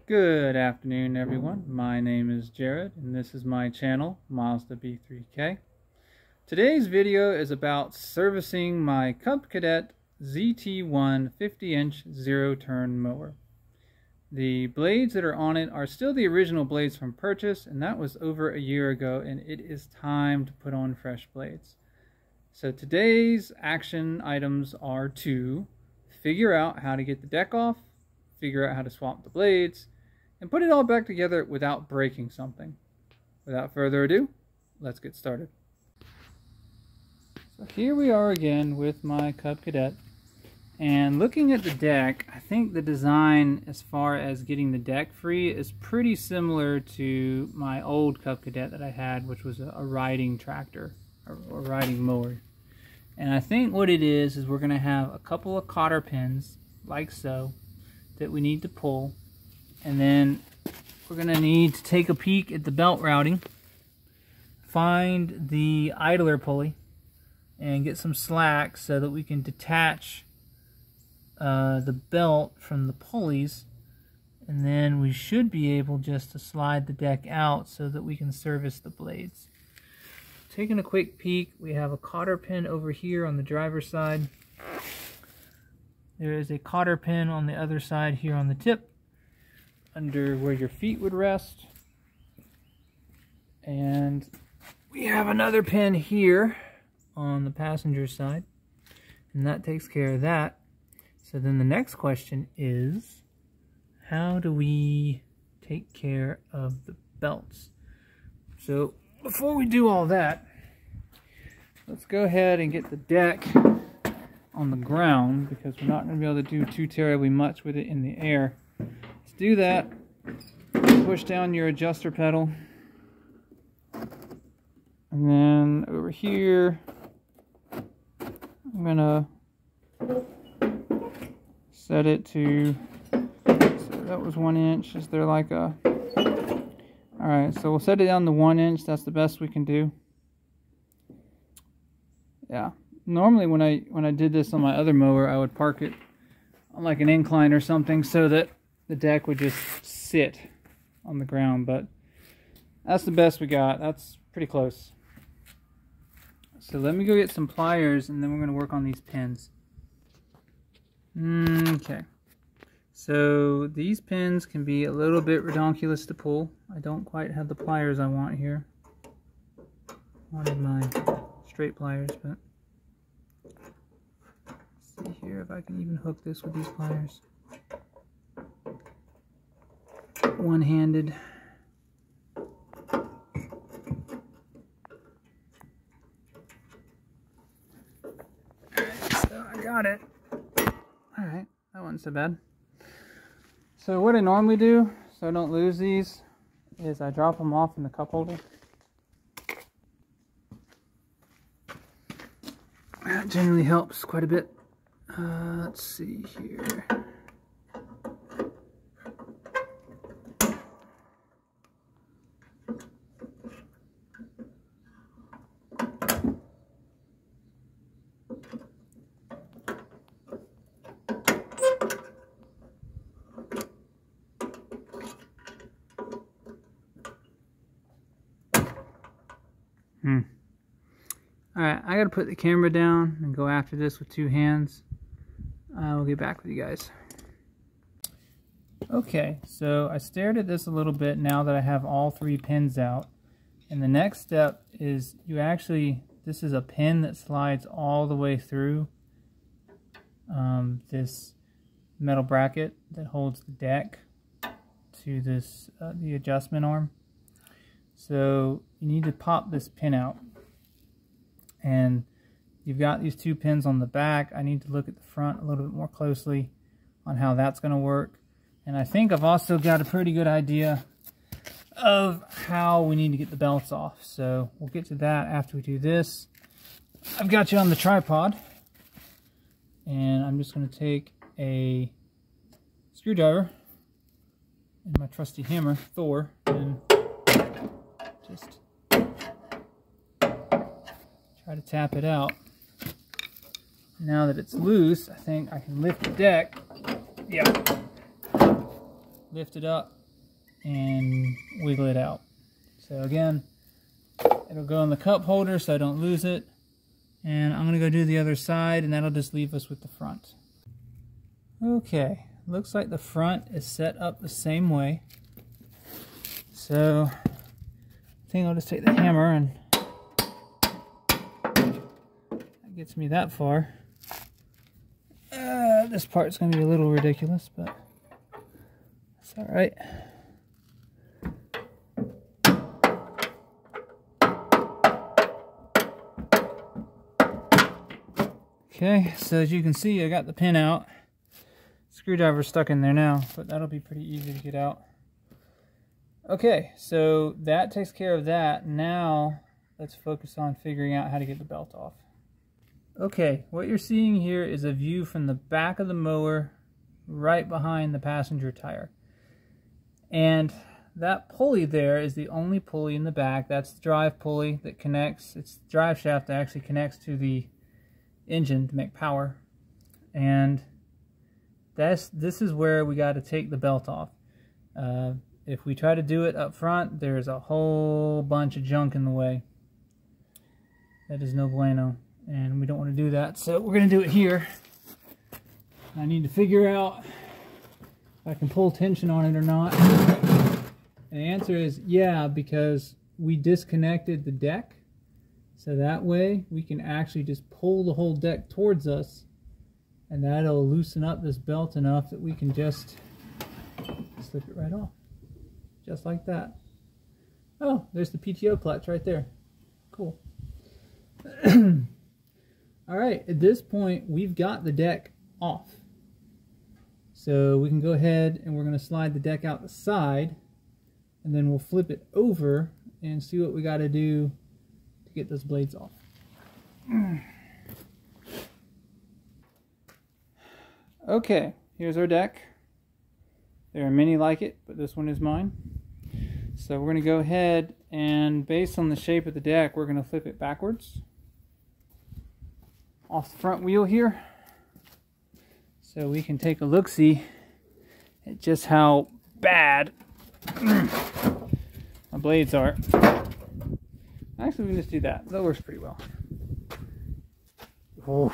Good afternoon, everyone. My name is Jared, and this is my channel, Miles to B3K. Today's video is about servicing my Cub Cadet ZT1 50-inch zero-turn mower. The blades that are on it are still the original blades from purchase, and that was over a year ago, and it is time to put on fresh blades. So today's action items are to figure out how to get the deck off, figure out how to swap the blades, and put it all back together without breaking something. Without further ado, let's get started. So here we are again with my Cub Cadet, and looking at the deck, I think the design as far as getting the deck free is pretty similar to my old Cub Cadet that I had, which was a riding tractor or riding mower. And I think what it is we're going to have a couple of cotter pins like so that we need to pull, and then we're going to need to take a peek at the belt routing, find the idler pulley, and get some slack so that we can detach the belt from the pulleys, and then we should be able just to slide the deck out so that we can service the blades. Taking a quick peek, we have a cotter pin over here on the driver's side. There is a cotter pin on the other side here on the tip, under where your feet would rest. And we have another pin here on the passenger side, and that takes care of that. So then the next question is, how do we take care of the belts? So before we do all that, let's go ahead and get the deck on the ground, because we're not going to be able to do too terribly much with it in the air. Let's do that. Push down your adjuster pedal, and then over here I'm gonna set it to, so that was 1 inch. Is there like a, alright, so we'll set it down to 1 inch. That's the best we can do. Yeah, normally when I did this on my other mower, I would park it on like an incline or something so that the deck would just sit on the ground, but that's the best we got. That's pretty close. So let me go get some pliers, and then we're going to work on these pins. Okay, so these pins can be a little bit redonkulous to pull. I don't quite have the pliers I want here. I wanted my straight pliers, but let's see here if I can even hook this with these pliers. One-handed. So I got it. Alright, that wasn't so bad. So what I normally do, so I don't lose these, is I drop them off in the cup holder. That generally helps quite a bit. Let's see here. Alright, I gotta put the camera down and go after this with 2 hands. I will get back with you guys. Okay, so I stared at this a little bit now that I have all 3 pins out. And the next step is this is a pin that slides all the way through this metal bracket that holds the deck to this the adjustment arm. So you need to pop this pin out, and you've got these 2 pins on the back. I need to look at the front a little bit more closely on how that's going to work, and I think I've also got a pretty good idea of how we need to get the belts off, so we'll get to that after we do this. I've got you on the tripod, and I'm just going to take a screwdriver and my trusty hammer, Thor, and just try to tap it out. Now that it's loose, I think I can lift the deck. Yeah. lift it up, and wiggle it out. So again, it'll go in the cup holder so I don't lose it. And I'm going to go do the other side, and that'll just leave us with the front. Okay, looks like the front is set up the same way. So I think I'll just take the hammer, and that gets me that far. This part's going to be a little ridiculous, but it's all right. Okay, so as you can see, I got the pin out. Screwdriver's stuck in there now, but that'll be pretty easy to get out. Okay, so that takes care of that. Now, let's focus on figuring out how to get the belt off. Okay, what you're seeing here is a view from the back of the mower, right behind the passenger tire. And that pulley there is the only pulley in the back. That's the drive pulley that connects. It's the drive shaft that actually connects to the engine to make power. And this is where we got to take the belt off. If we try to do it up front, there's a whole bunch of junk in the way. That is no bueno, and we don't want to do that, so we're going to do it here. I need to figure out if I can pull tension on it or not. And the answer is yeah, because we disconnected the deck, so that way we can actually just pull the whole deck towards us, and that'll loosen up this belt enough that we can just slip it right off. Just like that. Oh, there's the PTO clutch right there. Cool. Alright, at this point we've got the deck off. So we can go ahead and we're going to slide the deck out the side, and then we'll flip it over and see what we got to do to get those blades off. Okay, here's our deck. There are many like it, but this one is mine. So we're going to go ahead and, based on the shape of the deck, we're going to flip it backwards off the front wheel here, so we can take a look-see at just how bad my blades are. Actually, we can just do that. That works pretty well. Oh,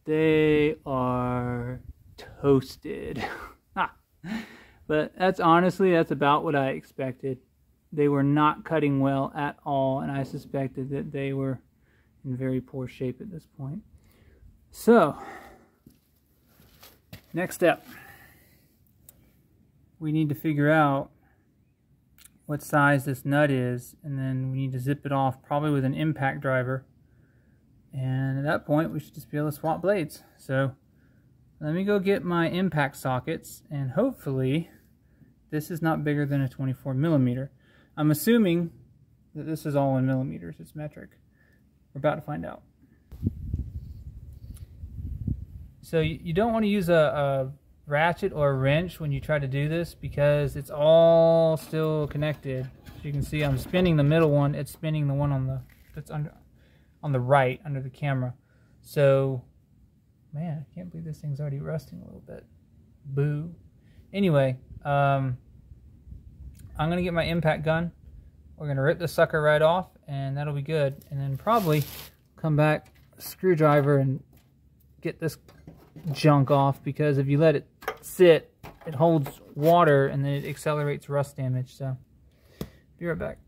they are toasted. But that's about what I expected. They were not cutting well at all, and I suspected that they were in very poor shape at this point. So, next step. We need to figure out what size this nut is, and then we need to zip it off, probably with an impact driver. And at that point, we should just be able to swap blades. So, let me go get my impact sockets, and hopefully this is not bigger than a 24 millimeter. I'm assuming that this is all in millimeters. It's metric. We're about to find out. So you don't want to use a ratchet or a wrench when you try to do this, because it's all still connected. As you can see, I'm spinning the middle one. It's spinning the one that's on the right under the camera. So, man, I can't believe this thing's already rusting a little bit. Boo. Anyway, I'm going to get my impact gun. We're going to rip this sucker right off, and that'll be good. And then probably come back, screwdriver, and get this junk off, because if you let it sit, it holds water, and then it accelerates rust damage. So, be right back.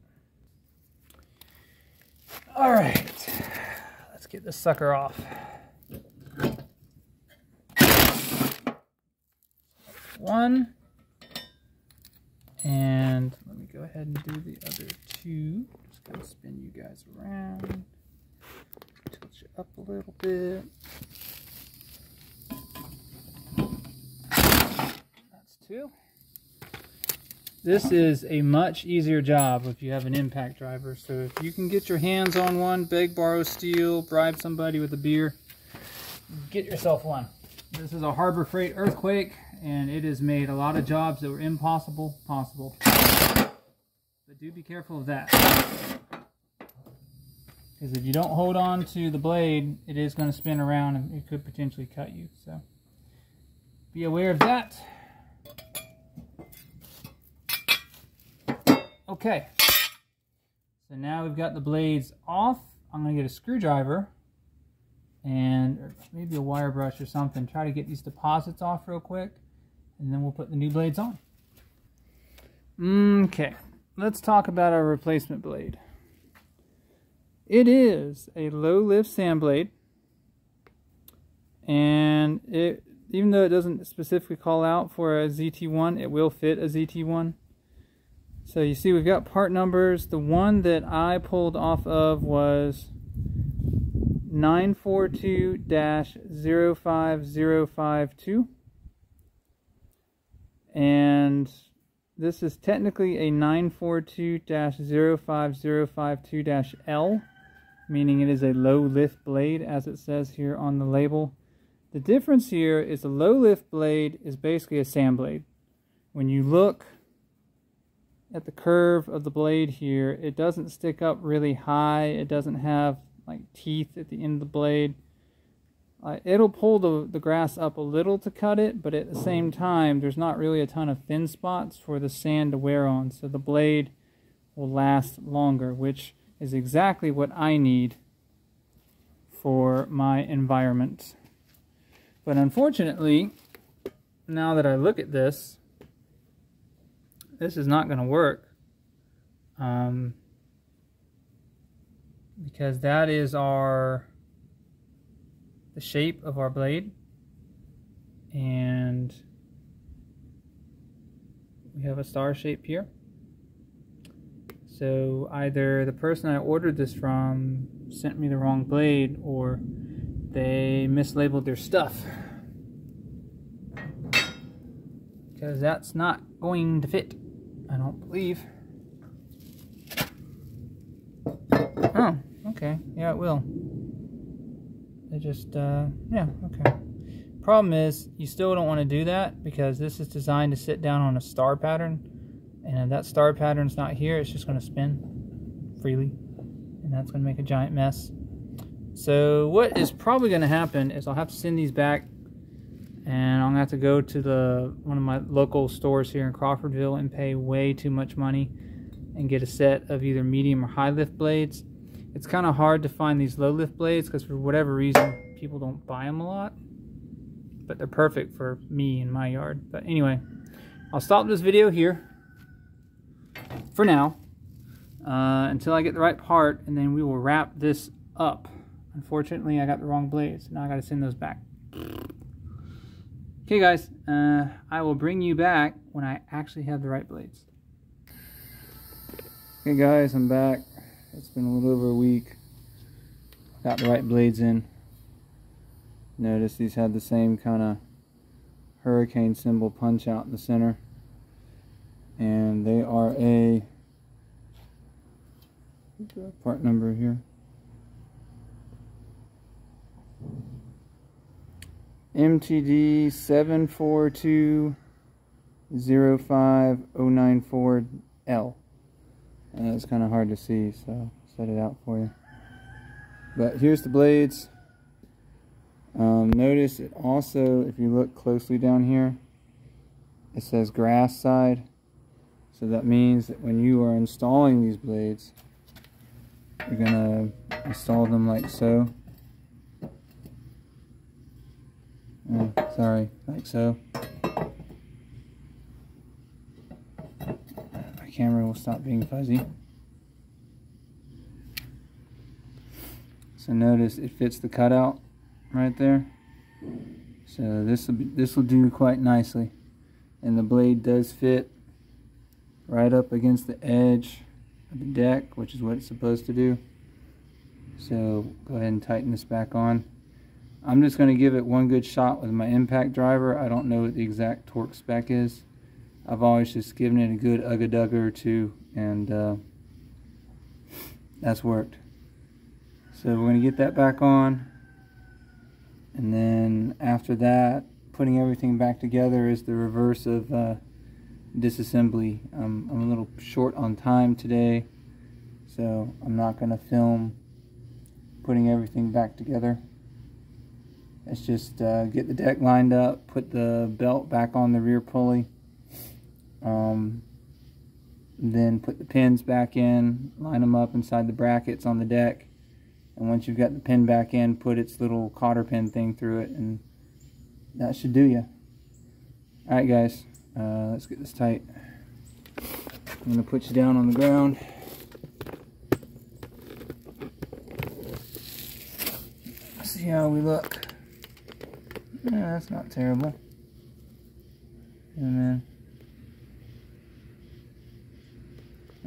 Alright, let's get this sucker off. One, and let me go ahead and do the other two. Just gonna spin you guys around, tilt you up a little bit. That's two. This is a much easier job if you have an impact driver. So if you can get your hands on one, beg, borrow, steal, bribe somebody with a beer, get yourself one. This is a Harbor Freight Earthquake, and it has made a lot of jobs that were impossible possible. But do be careful of that, because if you don't hold on to the blade, it is going to spin around and it could potentially cut you. So be aware of that. Okay, so now we've got the blades off. I'm going to get a screwdriver and or maybe a wire brush or something. Try to get these deposits off real quick, and then we'll put the new blades on. Okay, let's talk about our replacement blade. It is a low lift sand blade, and even though it doesn't specifically call out for a ZT1, it will fit a ZT1. So you see we've got part numbers. The one that I pulled off of was 942-05052, and this is technically a 942-05052-L, meaning it is a low lift blade as it says here on the label. The difference here is a low lift blade is basically a sand blade. When you look at the curve of the blade here, it doesn't stick up really high. It doesn't have like teeth at the end of the blade. It'll pull the grass up a little to cut it, but at the same time there's not really a ton of thin spots for the sand to wear on, so the blade will last longer, which is exactly what I need for my environment. But unfortunately, now that I look at this, this is not going to work, because that is the shape of our blade, and we have a star shape here. So either the person I ordered this from sent me the wrong blade, or they mislabeled their stuff, because that's not going to fit, I don't believe. Oh, okay, yeah, it will. It just, yeah, okay. Problem is, you still don't want to do that, because this is designed to sit down on a star pattern, and if that star pattern's not here, it's just going to spin freely, and that's going to make a giant mess. So what is probably going to happen is I'll have to send these back, and I'm going to have to go to one of my local stores here in Crawfordville and pay way too much money and get a set of either medium or high lift blades. It's kind of hard to find these low lift blades because for whatever reason people don't buy them a lot, but they're perfect for me in my yard. But anyway, I'll stop this video here for now until I get the right part, and then we will wrap this up. Unfortunately, I got the wrong blades, now I got to send those back. Okay guys, I will bring you back when I actually have the right blades. Okay guys, I'm back. It's been a little over a week. Got the right blades in. Notice these had the same kind of hurricane symbol punch out in the center. And they are a part number here. MTD 74205094L. And it's kind of hard to see, so I'll set it out for you. But here's the blades. Notice it also, if you look closely down here, it says grass side. So that means that when you are installing these blades, you're going to install them like so. Sorry, like so. My camera will stop being fuzzy. So notice it fits the cutout right there. So this will do quite nicely, and the blade does fit right up against the edge of the deck, which is what it's supposed to do. So go ahead and tighten this back on. I'm just going to give it one good shot with my impact driver. I don't know what the exact torque spec is. I've always just given it a good ugga-dugga or two, and that's worked. So we're going to get that back on, and then after that, putting everything back together is the reverse of disassembly. I'm a little short on time today, so I'm not going to film putting everything back together. Let's just get the deck lined up, put the belt back on the rear pulley, then put the pins back in, line them up inside the brackets on the deck, and once you've got the pin back in, put its little cotter pin thing through it, and that should do ya. Alright guys, let's get this tight. I'm going to put you down on the ground. See how we look. Yeah, that's not terrible. And then,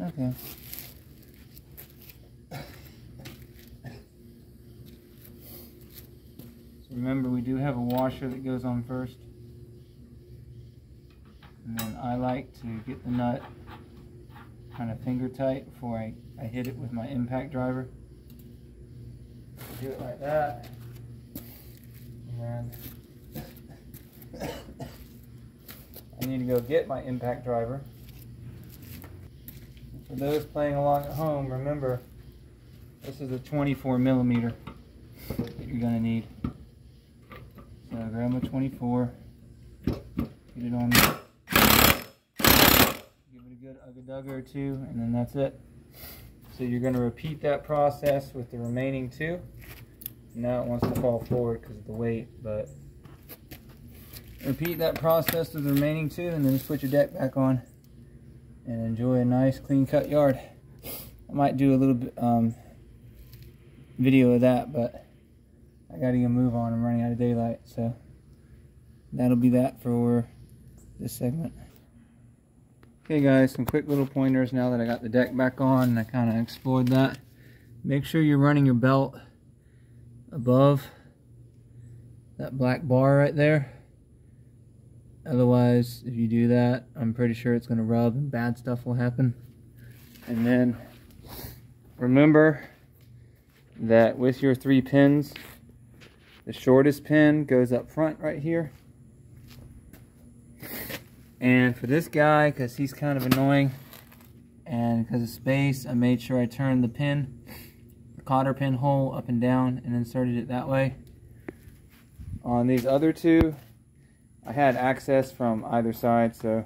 okay. So remember, we do have a washer that goes on first. And then I like to get the nut kind of finger tight before I hit it with my impact driver. Do it like that. And I need to go get my impact driver. For those playing along at home, remember this is a 24mm that you're going to need. So grab my 24, get it on there, give it a good ugga-dugga or two, and then that's it. So you're going to repeat that process with the remaining two. Now it wants to fall forward because of the weight, but repeat that process with the remaining two, and then just put your deck back on and enjoy a nice clean cut yard. I might do a little bit video of that, but I gotta get a move on. I'm running out of daylight, so that'll be that for this segment. Okay guys, some quick little pointers now that I got the deck back on and I kind of explored that. Make sure you're running your belt above that black bar right there. Otherwise, if you do that, I'm pretty sure it's going to rub and bad stuff will happen. And then remember that with your 3 pins, the shortest pin goes up front right here. And for this guy, because he's kind of annoying and because of space, I made sure I turned the pin, the cotter pin hole up and down, and inserted it that way. On these other two, I had access from either side, so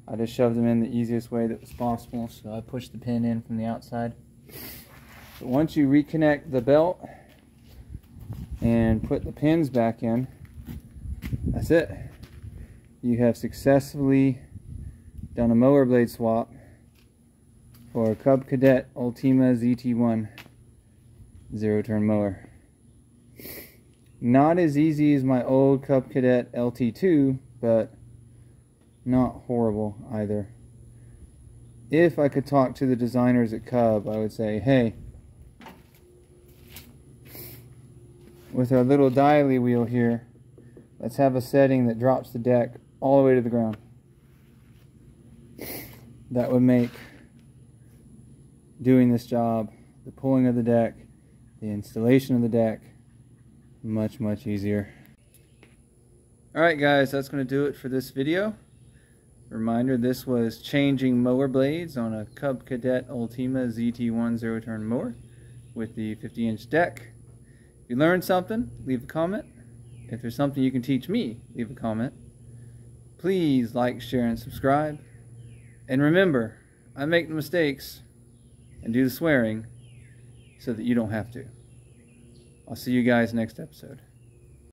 I just shoved them in the easiest way that was possible. So I pushed the pin in from the outside. But once you reconnect the belt and put the pins back in, that's it. You have successfully done a mower blade swap for a Cub Cadet Ultima ZT1 zero-turn mower. Not as easy as my old Cub Cadet LT2, but not horrible either. If I could talk to the designers at Cub, I would say, hey, with our little dialy wheel here, let's have a setting that drops the deck all the way to the ground. That would make doing this job, the pulling of the deck, the installation of the deck, much, much easier. Alright guys, that's going to do it for this video. Reminder, this was changing mower blades on a Cub Cadet Ultima ZT1 zero-turn mower with the 50-inch deck. If you learned something, leave a comment. If there's something you can teach me, leave a comment. Please like, share, and subscribe. And remember, I make the mistakes and do the swearing so that you don't have to. I'll see you guys next episode.